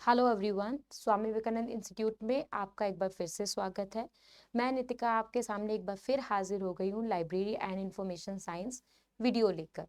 Hello everyone, Swami Vivekananda institute में आपका एक बार फिर से स्वागत है। मैं नितिका आपके सामने एक बार फिर हाजिर हो गई हूँ library and information science video लेकर।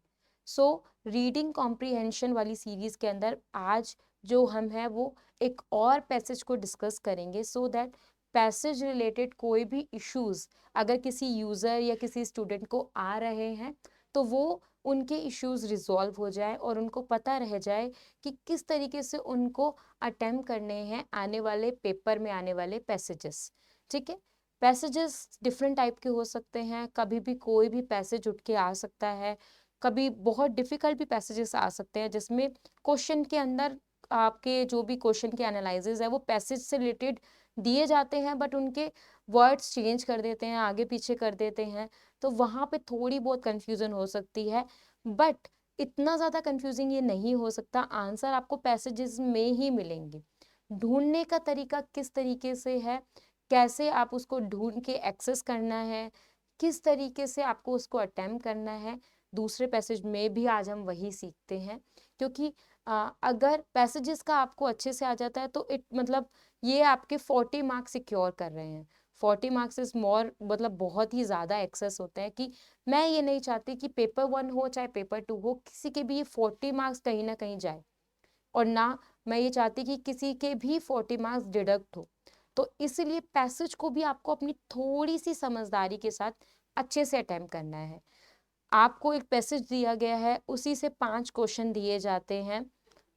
रीडिंग कॉम्प्रिहेंशन वाली सीरीज के अंदर आज जो हम है वो एक और पैसेज को डिस्कस करेंगे सो दैट पैसेज रिलेटेड कोई भी इश्यूज अगर किसी यूज़र या किसी स्टूडेंट को आ रहे हैं तो वो उनके इश्यूज रिजॉल्व हो जाए और उनको पता रह जाए कि किस तरीके से उनको अटेम्प्ट करने हैं आने वाले पेपर में आने वाले पैसेजेस। ठीक है, पैसेजेस डिफरेंट टाइप के हो सकते हैं, कभी भी कोई भी पैसेज उठ के आ सकता है, कभी बहुत डिफिकल्ट भी पैसेजेस आ सकते हैं जिसमें क्वेश्चन के अंदर आपके जो भी क्वेश्चन के एनालिसिस है वो पैसेज से रिलेटेड दिए जाते हैं बट उनके वर्ड्स चेंज कर देते हैं, आगे पीछे कर देते हैं, तो वहाँ पे थोड़ी बहुत कंफ्यूजन हो सकती है। बट इतना ज़्यादा कंफ्यूजिंग ये नहीं हो सकता, आंसर आपको पैसेजेस में ही मिलेंगे। ढूंढने का तरीका किस तरीके से है, कैसे आप उसको ढूंढ के एक्सेस करना है, किस तरीके से आपको उसको अटेम्प्ट करना है, दूसरे पैसेज में भी आज हम वही सीखते हैं। क्योंकि अगर पैसेजेस का आपको अच्छे से आ जाता है तो इट मतलब ये आपके 40 मार्क्स सिक्योर कर रहे हैं। 40 मार्क्स इज मोर, मतलब बहुत ही ज़्यादा एक्सेस होते हैं कि मैं ये नहीं चाहती कि पेपर 1 हो चाहे पेपर 2 हो, किसी के भी ये 40 मार्क्स कहीं ना कहीं जाए, और ना मैं ये चाहती कि किसी के भी 40 मार्क्स डिडक्ट हो। तो इसलिए पैसेज को भी आपको अपनी थोड़ी सी समझदारी के साथ अच्छे से अटेम्प्ट करना है। आपको एक पैसेज दिया गया है, उसी से 5 क्वेश्चन दिए जाते हैं।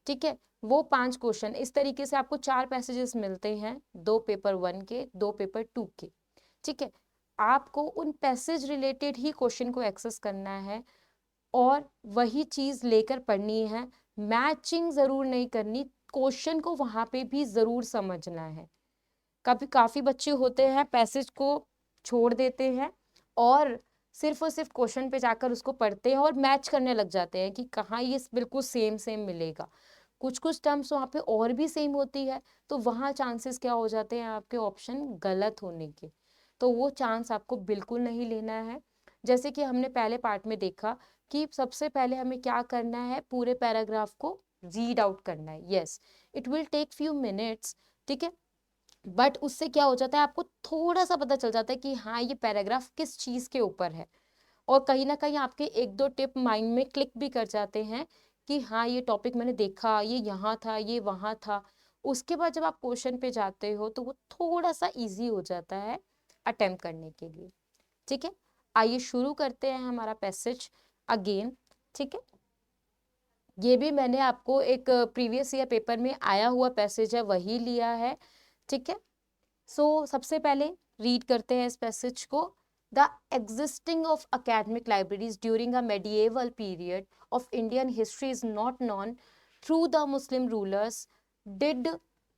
ठीक है, वो 5 क्वेश्चन इस तरीके से आपको 4 पैसेजेस मिलते हैं, 2 पेपर 1 के, 2 पेपर 2 के। ठीक है, आपको उन पैसेज रिलेटेड ही क्वेश्चन को एक्सेस करना है और वही चीज लेकर पढ़नी है, मैचिंग जरूर नहीं करनी, क्वेश्चन को वहां पे भी जरूर समझना है। कभी काफी बच्चे होते हैं पैसेज को छोड़ देते हैं और सिर्फ क्वेश्चन पे जाकर उसको पढ़ते हैं और मैच करने लग जाते हैं कि कहाँ ये बिल्कुल सेम सेम मिलेगा। कुछ कुछ टर्म्स वहाँ पे और भी सेम होती है, तो वहाँ चांसेस क्या हो जाते हैं आपके ऑप्शन गलत होने के। तो वो चांस आपको बिल्कुल नहीं लेना है। जैसे कि हमने पहले पार्ट में देखा कि सबसे पहले हमें क्या करना है, पूरे पैराग्राफ को रीड आउट करना है। Yes, it will take few minutes. ठीक है, बट उससे क्या हो जाता है, आपको थोड़ा सा पता चल जाता है कि हाँ ये पैराग्राफ किस चीज के ऊपर है, और कहीं ना कहीं आपके एक दो टिप माइंड में क्लिक भी कर जाते हैं कि हाँ ये टॉपिक मैंने देखा, ये यहाँ था, ये वहाँ था। उसके बाद जब आप क्वेश्चन पे जाते हो तो वो थोड़ा सा इजी हो जाता है अटेम्प्ट करने के लिए। ठीक है, आइए शुरू करते हैं हमारा पैसेज अगेन। ठीक है, ये भी मैंने आपको एक प्रीवियस ईयर पेपर में आया हुआ पैसेज है वही लिया है। ठीक है, सबसे पहले रीड करते हैं इस पैसेज को। The existing of academic libraries during a medieval period of Indian history is not known. Through the Muslim rulers did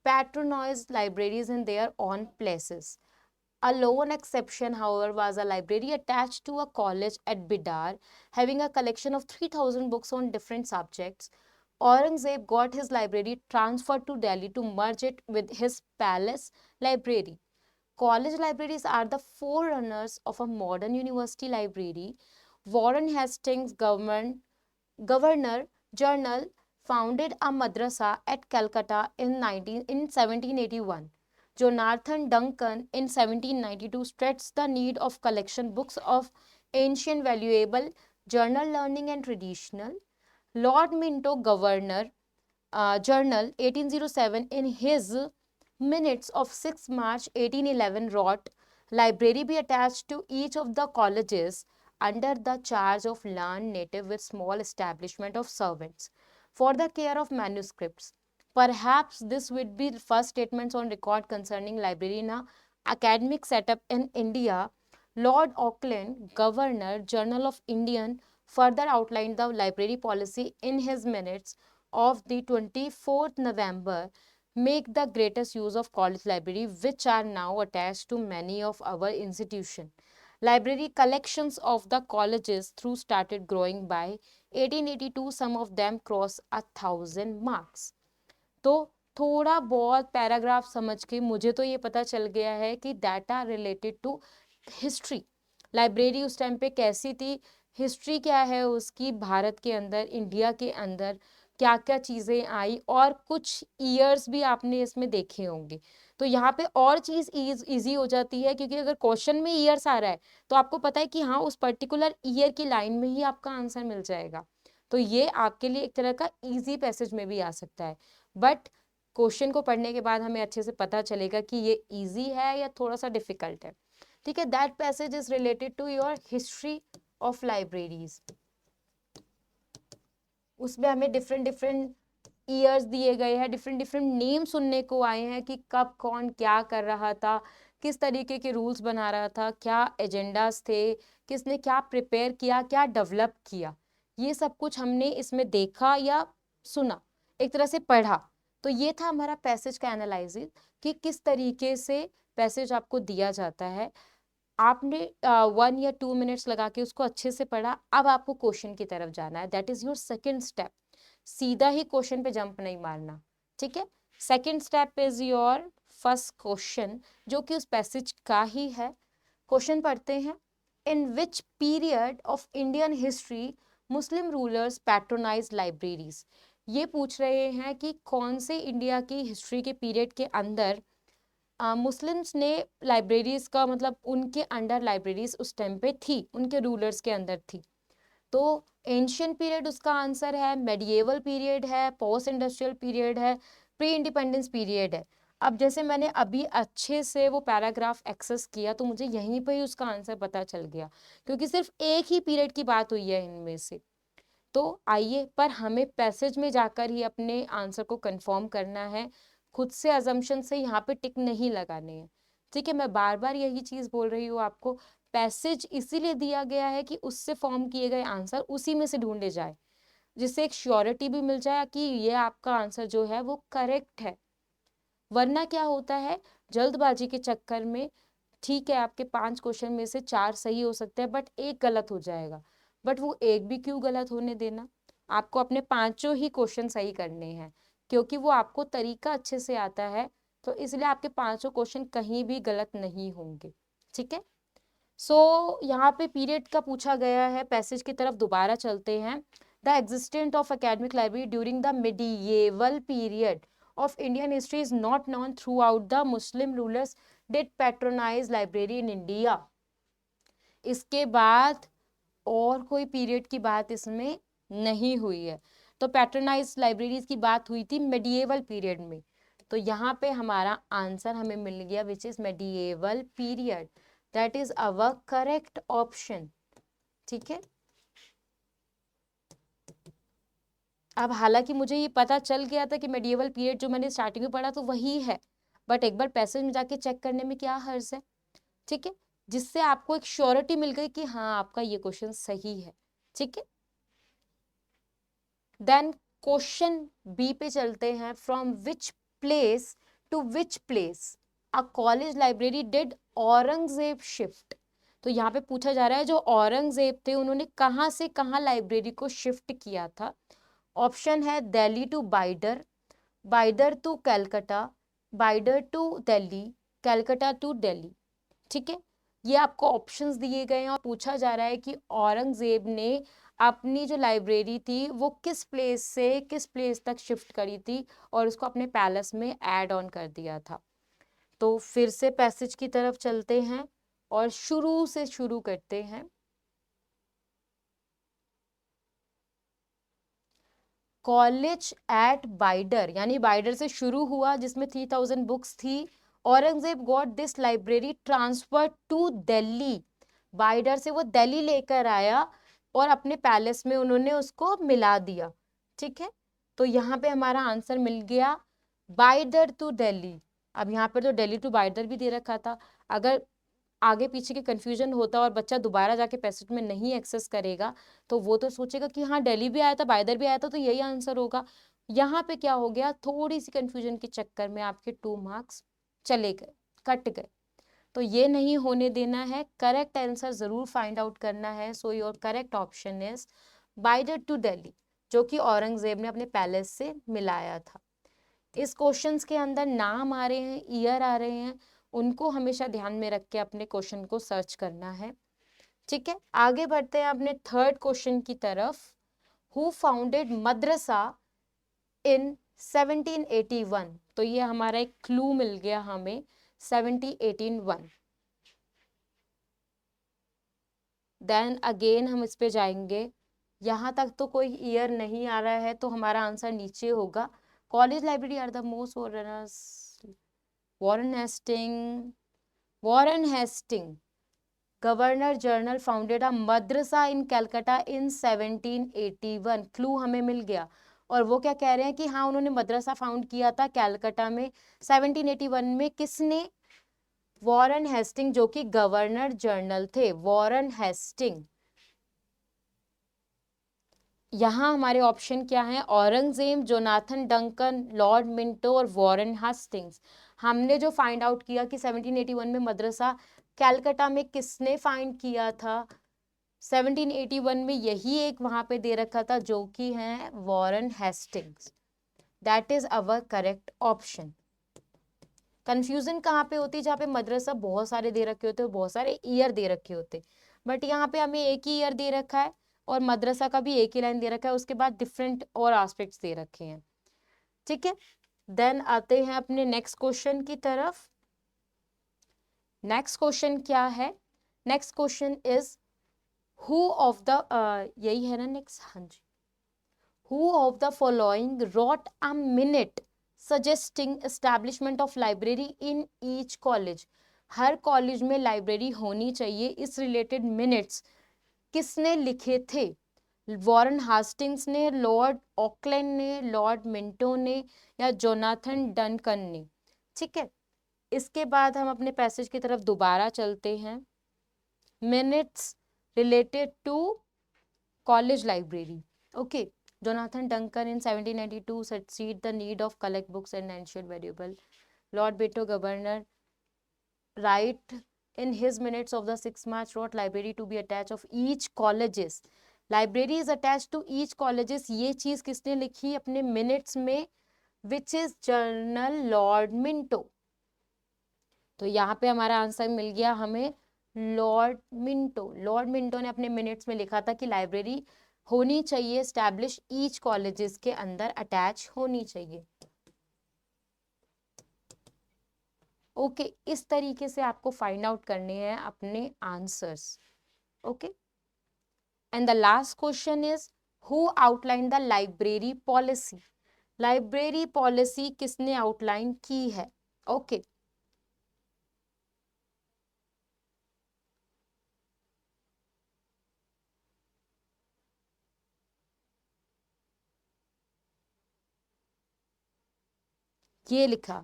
patronize libraries in their own places. A lone exception, however, was a library attached to a college at Bidar, having a collection of 3,000 books on different subjects. Aurangzeb got his library transferred to Delhi to merge it with his palace library. College libraries are the forerunners of a modern university library. Warren Hastings, Governor General, founded a madrasa at Calcutta in 1781. Jonathan Duncan in 1792 stressed the need of collection books of ancient valuable journal learning and traditional. Lord Minto, Governor Journal 1807, in his minutes of 6 March 1811 wrote, library be attached to each of the colleges under the charge of learned native with small establishment of servants for the care of manuscripts. Perhaps this would be the first statements on record concerning library in a academic setup in India. Lord Auckland, Governor General of Indian, further outlined the library policy in his minutes of the 24th November. Make the greatest use of college library, which are now attached to many of our institutions. Library collections of the colleges through started growing by 1882. Some of them cross 1,000 marks. तो थोड़ा बहुत paragraph समझ के मुझे तो ये पता चल गया है कि data related to history, library उस टाइम पे कैसी थी, हिस्ट्री क्या है उसकी भारत के अंदर, इंडिया के अंदर, क्या क्या चीजें आई, और कुछ ईयर्स भी आपने इसमें देखे होंगे। तो यहाँ पे और चीज इजी हो जाती है, क्योंकि अगर क्वेश्चन में ईयर्स आ रहा है तो आपको पता है कि हाँ उस पर्टिकुलर ईयर की लाइन में ही आपका आंसर मिल जाएगा। तो ये आपके लिए एक तरह का इजी पैसेज में भी आ सकता है, बट क्वेश्चन को पढ़ने के बाद हमें अच्छे से पता चलेगा कि ये इजी है या थोड़ा सा डिफिकल्ट है। ठीक है, that passage is related to your history of libraries. उसमें हमें डिफरेंट डिफरेंट ईयर्स दिए गए हैं, डिफरेंट डिफरेंट नेम सुनने को आए हैं कि कब कौन क्या कर रहा था, किस तरीके के रूल्स बना रहा था, क्या एजेंडास थे, किसने क्या प्रिपेयर किया, क्या डेवलप किया, ये सब कुछ हमने इसमें देखा या सुना, एक तरह से पढ़ा। तो ये था हमारा पैसेज का एनालिसिस कि किस तरीके से पैसेज आपको दिया जाता है। आपने 1 या 2 मिनट्स लगा के उसको अच्छे से पढ़ा, अब आपको क्वेश्चन की तरफ जाना है, that is your second step. सीधा ही क्वेश्चन पे जंप नहीं मारना, ठीक है। Second step is your first question, जो कि उस पैसेज का ही है। क्वेश्चन पढ़ते हैं। In which period of Indian history Muslim rulers patronize libraries. ये पूछ रहे हैं कि कौन से इंडिया की हिस्ट्री के पीरियड के अंदर मुस्लिम्स ने लाइब्रेरीज का, मतलब उनके अंडर लाइब्रेरीज उस टाइम पे थी, उनके रूलर्स के अंदर थी। तो एंशियंट पीरियड उसका आंसर है, मेडिएवल पीरियड है, पोस्ट इंडस्ट्रियल पीरियड है, प्री इंडिपेंडेंस पीरियड है। अब जैसे मैंने अभी अच्छे से वो पैराग्राफ एक्सेस किया तो मुझे यहीं पे ही उसका आंसर पता चल गया, क्योंकि सिर्फ एक ही पीरियड की बात हुई है इनमें से। तो आइए, पर हमें पैसेज में जाकर ही अपने आंसर को कंफर्म करना है, खुद से अजम्पशन से यहाँ पे टिक नहीं लगाने हैं। ठीक है, मैं बार बार यही चीज बोल रही हूँ आपको, पैसेज इसीलिए दिया गया है कि उससे फॉर्म किए गए आंसर उसी में से ढूंढे जाए, जिससे एक श्योरिटी भी मिल जाए कि ये आपका आंसर जो है वो करेक्ट है। वरना क्या होता है, जल्दबाजी के चक्कर में, ठीक है आपके 5 क्वेश्चन में से 4 सही हो सकते हैं बट एक गलत हो जाएगा, बट वो एक भी क्यों गलत होने देना, आपको अपने 5 ही क्वेश्चन सही करने हैं, क्योंकि वो आपको तरीका अच्छे से आता है, तो इसलिए आपके 5 क्वेश्चन कहीं भी गलत नहीं होंगे। ठीक है, सो यहाँ पे पीरियड का पूछा गया है, पैसेज की तरफ दोबारा चलते हैं। The existent of academic library during the medieval period of Indian history is not known throughout the Muslim rulers did patronize library in India। इसके बाद और कोई पीरियड की बात इसमें नहीं हुई है। तो पैट्रोनाइज लाइब्रेरीज की बात हुई थी मेडिएवल पीरियड में, तो यहाँ पे हमारा आंसर हमें मिल गया which is medieval period, that is our correct option. ठीक है, अब हालांकि मुझे ये पता चल गया था कि मेडिएवल पीरियड जो मैंने स्टार्टिंग में पढ़ा तो वही है, बट एक बार पैसेज में जाके चेक करने में क्या हर्ज है। ठीक है, जिससे आपको एक श्योरिटी मिल गई कि हाँ आपका ये क्वेश्चन सही है। ठीक है, देन क्वेश्चन बी पे चलते हैं। From which place to which place a college library did Aurangzeb shift. तो यहाँ पे पूछा जा रहा है जो औरंगजेब थे उन्होंने कहाँ से कहाँ लाइब्रेरी को शिफ्ट किया था। ऑप्शन है Delhi to Bidar, Bidar to Calcutta, Bidar to Delhi, Calcutta to Delhi. ठीक है, ये आपको ऑप्शंस दिए गए हैं और पूछा जा रहा है कि औरंगजेब ने अपनी जो लाइब्रेरी थी वो किस प्लेस से किस प्लेस तक शिफ्ट करी थी और उसको अपने पैलेस में ऐड ऑन कर दिया था। तो फिर से पैसेज की तरफ चलते हैं और शुरू से शुरू करते हैं। कॉलेज एट बाइडर, यानी बाइडर से शुरू हुआ जिसमें 3000 बुक्स थी। Aurangzeb got this library transfer to Delhi, Bidar से वो दिल्ली लेकर आया और अपने पैलेस में उन्होंने उसको मिला दिया। ठीक है, तो यहाँ पे हमारा आंसर मिल गया बाइडर टू दिल्ली। अब यहाँ पर तो दिल्ली टू बाइडर भी दे रखा था, अगर आगे पीछे के कंफ्यूजन होता और बच्चा दोबारा जाके पैसेज में नहीं एक्सेस करेगा तो वो तो सोचेगा कि हाँ दिल्ली भी आया था बाइदर भी आया था तो यही आंसर होगा। यहाँ पे क्या हो गया, थोड़ी सी कंफ्यूजन के चक्कर में आपके 2 मार्क्स चले गए, कट गए। तो ये नहीं होने देना है, करेक्ट आंसर जरूर फाइंड आउट करना है। So your correct option is Bidar to Delhi, जो कि औरंगजेब ने अपने पैलेस से मिलाया था। इस क्वेश्चंस के अंदर नाम आ रहे हैं, ईयर आ रहे हैं, उनको हमेशा ध्यान में रख के अपने क्वेश्चन को सर्च करना है। ठीक है, आगे बढ़ते हैं अपने थर्ड क्वेश्चन की तरफ। हु फाउंडेड मदरसा इन 1781। तो ये हमारा एक क्लू मिल गया हमें 1781। देन अगेन हम इस पे जाएंगे, यहाँ तक तो कोई ईयर नहीं आ रहा है तो हमारा आंसर नीचे होगा। College library are the most Warren Hasting, Warren Hasting governor general founded a madrasa in Calcutta in 1781। Clue हमें मिल गया। और वो क्या कह रहे हैं कि हाँ उन्होंने मद्रसा फाउंड किया था कलकत्ता में 1781 में। किसने? वॉरेन हेस्टिंग, जो कि गवर्नर जनरल थे, वॉरेन हेस्टिंग। यहाँ हमारे ऑप्शन क्या है? Aurangzeb, Jonathan Duncan, Lord Minto और वॉरेन हेस्टिंग्स। हमने जो फाइंड आउट किया कि 1781 में मद्रसा कलकत्ता में किसने फाइंड किया था, 1781 में यही एक वहां पे दे रखा था, जो कि है Warren Hastings. That is our correct option. Confusion कहाँ पे होती है? जहाँ पे मदरसा बहुत सारे दे रखे होते, बहुत सारे ईयर दे रखे होते, बट यहाँ पे हमें एक ही ईयर दे रखा है और मदरसा का भी एक ही लाइन दे रखा है, उसके बाद डिफरेंट और एस्पेक्ट्स दे रखे हैं। ठीक है, देन आते हैं अपने नेक्स्ट क्वेश्चन की तरफ। नेक्स्ट क्वेश्चन क्या है? Next question is who of the, यही है ना नेक्स्ट? हाँ जी। Who of the following wrote a minute suggesting establishment of library in each college? Her college में लाइब्रेरी होनी चाहिए, इस रिलेटेड मिनट्स किसने लिखे थे? वॉरेन हास्टिंग्स ने, लॉर्ड ऑकलैंड ने, लॉर्ड मिंटो ने, या जोनाथन डनकन ने? ठीक है, इसके बाद हम अपने पैसेज की तरफ दोबारा चलते हैं। Minutes related to college library. Okay, Jonathan Duncan in 1792 succeed the need of collect books and ancient valuable. Lord Beto, Governor, write in his minutes of the 6th March wrote library to be attached of each colleges. Library is attached to each colleges. ये चीज किसने लिखी अपने minutes में? Which is General Lord Minto. तो यहाँ पे हमारा आंसर मिल गया हमें लॉर्ड मिंटो। लॉर्ड मिंटो ने अपने मिनट्स में लिखा था कि लाइब्रेरी होनी चाहिए, स्टैब्लिश ईच कॉलेजेस के अंदर अटैच होनी चाहिए। ओके, इस तरीके से आपको फाइंड आउट करने हैं अपने answers. Okay, and the last question is who outline the library policy? Library policy किसने आउटलाइन की है? ओके, ये लिखा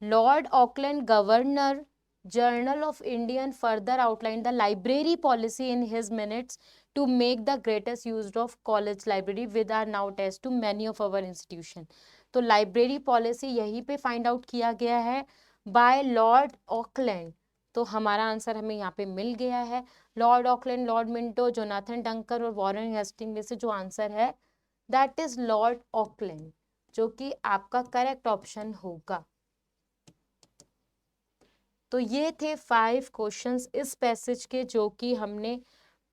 Lord Auckland governor journal of Indian further outline the library policy in his minutes to make the greatest use of college library with are now attached to many of our institution। तो library policy यहीं पे find out किया गया है bye Lord Auckland. तो हमारा answer हमें यहाँ पे मिल गया है Lord Auckland, Lord Minto, Jonathan Duncan और वॉरेन हेस्टिंग में से जो आंसर है दैट इज लॉर्ड ऑकलैंड, जो कि आपका करेक्ट ऑप्शन होगा। तो ये थे 5 क्वेश्चंस इस पैसेज के, जो कि हमने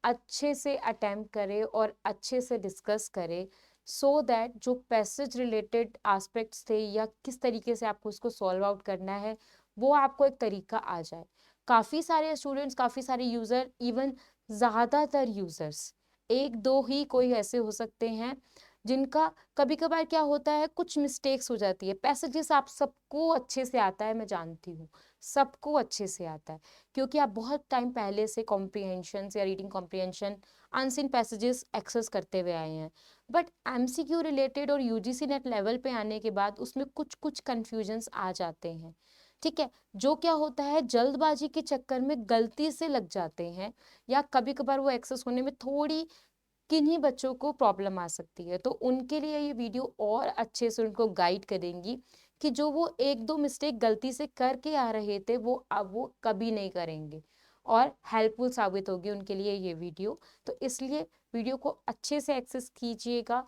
अच्छे से अटेम्प्ट करे और अच्छे से डिस्कस करे, सो दैट जो पैसेज रिलेटेड एस्पेक्ट्स थे या किस तरीके से आपको उसको सॉल्व आउट करना है वो आपको एक तरीका आ जाए। काफ़ी सारे स्टूडेंट्स, काफ़ी सारे यूज़र, इवन ज़्यादातर यूज़र्स, एक दो ही कोई ऐसे हो सकते हैं जिनका कभी कभार क्या होता है, कुछ मिस्टेक्स हो जाती है। पैसेजेस आप सबको अच्छे से आता है, मैं जानती हूँ सबको अच्छे से आता है, क्योंकि आप बहुत टाइम पहले से कॉम्प्रिहेंशन या reading comprehension unseen passages access करते हुए आए हैं। बट एमसीक्यू रिलेटेड और यूजीसी नेट लेवल पे आने के बाद उसमें कुछ कुछ कन्फ्यूजन्स आ जाते हैं। ठीक है, जो क्या होता है जल्दबाजी के चक्कर में गलती से लग जाते हैं, या कभी कभार वो एक्सेस होने में थोड़ी किन्हीं बच्चों को प्रॉब्लम आ सकती है। तो उनके लिए ये वीडियो और अच्छे से उनको गाइड करेंगी कि जो वो एक दो मिस्टेक गलती से करके आ रहे थे वो अब वो कभी नहीं करेंगे, और हेल्पफुल साबित होगी उनके लिए ये वीडियो। तो इसलिए वीडियो को अच्छे से एक्सेस कीजिएगा।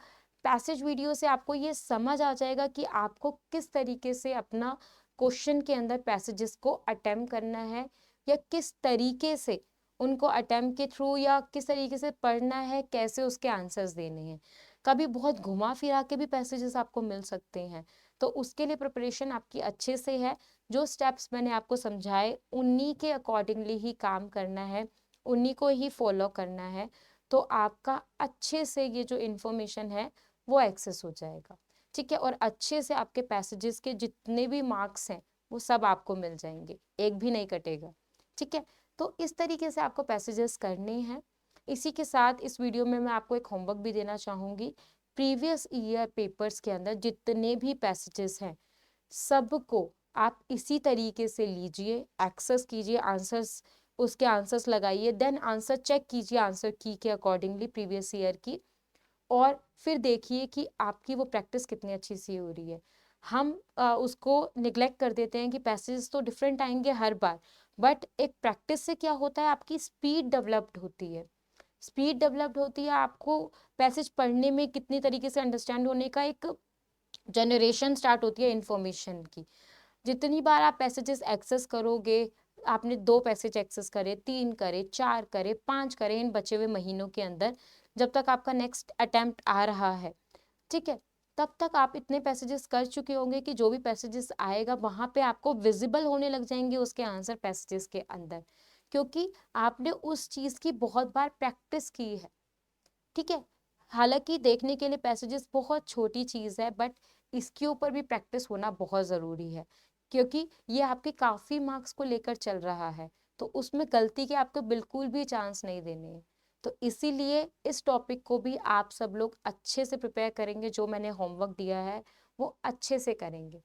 पैसेज वीडियो से आपको ये समझ आ जाएगा कि आपको किस तरीके से अपना क्वेश्चन के अंदर पैसेजेस को अटेम्प्ट करना है, या किस तरीके से उनको अटेम्प्ट के थ्रू या किस तरीके से पढ़ना है, कैसे उसके आंसर्स देने हैं। कभी बहुत घुमा फिरा के भी पैसेजेस आपको मिल सकते हैं। तो उसके लिए प्रिपरेशन आपकी अच्छे से है। जो स्टेप्स मैंने आपको समझाए उन्हीं के अकॉर्डिंगली ही काम करना है, उन्हीं को ही फॉलो करना है, तो आपका अच्छे से ये जो इन्फॉर्मेशन है वो एक्सेस हो जाएगा। ठीक है, और अच्छे से आपके पैसेजेस के जितने भी मार्क्स हैं वो सब आपको मिल जाएंगे, एक भी नहीं कटेगा। ठीक है, तो इस तरीके से आपको पैसेजेस करने हैं। इसी के साथ इस वीडियो में मैं आपको एक होमवर्क भी देना चाहूँगी। प्रीवियस ईयर पेपर्स के अंदर जितने भी पैसेजेस हैं सबको आप इसी तरीके से लीजिए, एक्सेस कीजिए, आंसर्स उसके आंसर्स लगाइए, देन आंसर चेक कीजिए आंसर की के अकॉर्डिंगली प्रीवियस ईयर की, और फिर देखिए कि आपकी वो प्रैक्टिस कितनी अच्छी सी हो रही है। हम उसको निग्लेक्ट कर देते हैं कि पैसेज तो डिफरेंट आएंगे हर बार, बट एक प्रैक्टिस से क्या होता है, आपकी स्पीड डेवलप्ड होती है। स्पीड डेवलप्ड होती है, आपको पैसेज पढ़ने में कितनी तरीके से अंडरस्टैंड होने का एक जनरेशन स्टार्ट होती है इंफॉर्मेशन की। जितनी बार आप पैसेजेस एक्सेस करोगे, आपने 2 पैसेज एक्सेस करे, 3 करे, 4 करे, 5 करे इन बचे हुए महीनों के अंदर, जब तक आपका नेक्स्ट अटेम्प्ट आ रहा है, ठीक है, तब तक आप इतने पैसेजेस कर चुके होंगे कि जो भी पैसेजेस आएगा वहां पे आपको विजिबल होने लग जाएंगे उसके आंसर पैसेजेस के अंदर, क्योंकि आपने उस चीज की बहुत बार प्रैक्टिस की है। ठीक है, हालांकि देखने के लिए पैसेजेस बहुत छोटी चीज है, बट इसके ऊपर भी प्रैक्टिस होना बहुत जरूरी है, क्योंकि ये आपके काफी मार्क्स को लेकर चल रहा है, तो उसमें गलती के आपको बिल्कुल भी चांस नहीं देने हैं। तो इसीलिए इस टॉपिक को भी आप सब लोग अच्छे से प्रिपेयर करेंगे, जो मैंने होमवर्क दिया है वो अच्छे से करेंगे।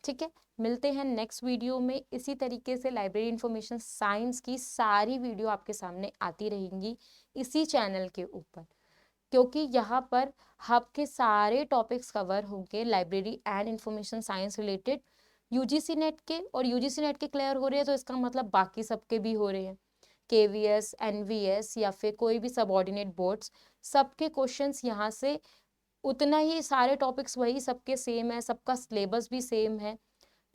ठीक है, मिलते हैं नेक्स्ट वीडियो में। इसी तरीके से लाइब्रेरी इंफॉर्मेशन साइंस की सारी वीडियो आपके सामने आती रहेंगी इसी चैनल के ऊपर, क्योंकि यहाँ पर हब के सारे टॉपिक्स कवर होंगे library and information science related. UGC net के, और यूजीसी नेट के क्लियर हो रहे हैं तो इसका मतलब बाकी सबके भी हो रहे हैं, केवीएस, एनवीएस या फिर कोई भी सबऑर्डिनेट बोर्ड्स, सबके क्वेश्चंस यहाँ से उतना ही, सारे टॉपिक्स वही सबके सेम है, सबका सिलेबस भी सेम है,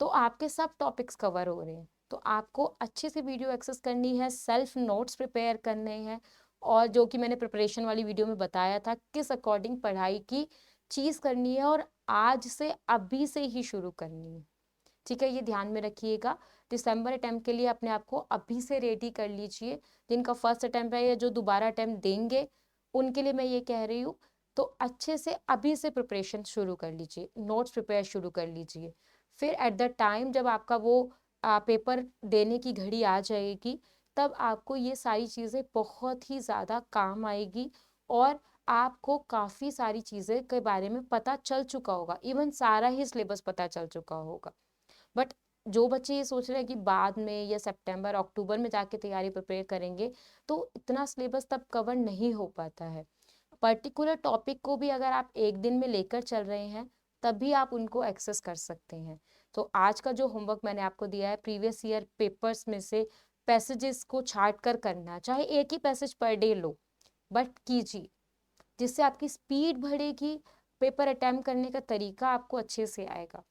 तो आपके सब टॉपिक्स कवर हो रहे हैं। तो आपको अच्छे से वीडियो एक्सेस करनी है, सेल्फ नोट्स प्रिपेयर करने हैं, और जो कि मैंने प्रिपरेशन वाली वीडियो में बताया था किस अकॉर्डिंग पढ़ाई की चीज़ करनी है, और आज से अभी से ही शुरू करनी है। ठीक है, ये ध्यान में रखिएगा। दिसंबर अटेम्प्ट के लिए अपने आप को अभी से रेडी कर लीजिए। जिनका फर्स्ट अटेम्प्ट है या जो दोबारा अटेम्प्ट देंगे उनके लिए मैं ये कह रही हूँ, तो अच्छे से अभी से प्रिपरेशन शुरू कर लीजिए, नोट्स प्रिपेयर शुरू कर लीजिए। फिर एट द टाइम जब आपका वो पेपर देने की घड़ी आ जाएगी, तब आपको ये सारी चीज़ें बहुत ही ज़्यादा काम आएगी, और आपको काफ़ी सारी चीज़ें के बारे में पता चल चुका होगा, इवन सारा ही सिलेबस पता चल चुका होगा। बट जो बच्चे ये सोच रहे हैं कि बाद में या सितंबर अक्टूबर में जाके तैयारी प्रिपेयर करेंगे, तो इतना सिलेबस तब कवर नहीं हो पाता है। पर्टिकुलर टॉपिक को भी अगर आप एक दिन में लेकर चल रहे हैं तभी आप उनको एक्सेस कर सकते हैं। तो आज का जो होमवर्क मैंने आपको दिया है, प्रीवियस ईयर पेपर्स में से पैसेजेस को छाट कर करना, चाहे एक ही पैसेज पर डे लो, बट कीजिए, जिससे आपकी स्पीड बढ़ेगी, पेपर अटेम्प्ट करने का तरीका आपको अच्छे से आएगा।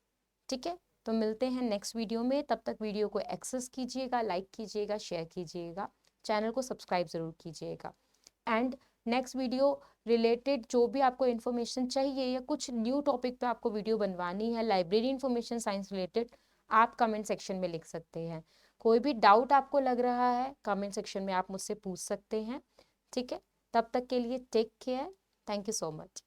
ठीक है, तो मिलते हैं नेक्स्ट वीडियो में। तब तक वीडियो को एक्सेस कीजिएगा, लाइक कीजिएगा, शेयर कीजिएगा, चैनल को सब्सक्राइब ज़रूर कीजिएगा। एंड नेक्स्ट वीडियो रिलेटेड जो भी आपको इन्फॉर्मेशन चाहिए या कुछ न्यू टॉपिक पे आपको वीडियो बनवानी है लाइब्रेरी इंफॉर्मेशन साइंस रिलेटेड, आप कमेंट सेक्शन में लिख सकते हैं। कोई भी डाउट आपको लग रहा है कमेंट सेक्शन में आप मुझसे पूछ सकते हैं। ठीक है, तब तक के लिए take care, thank you so much.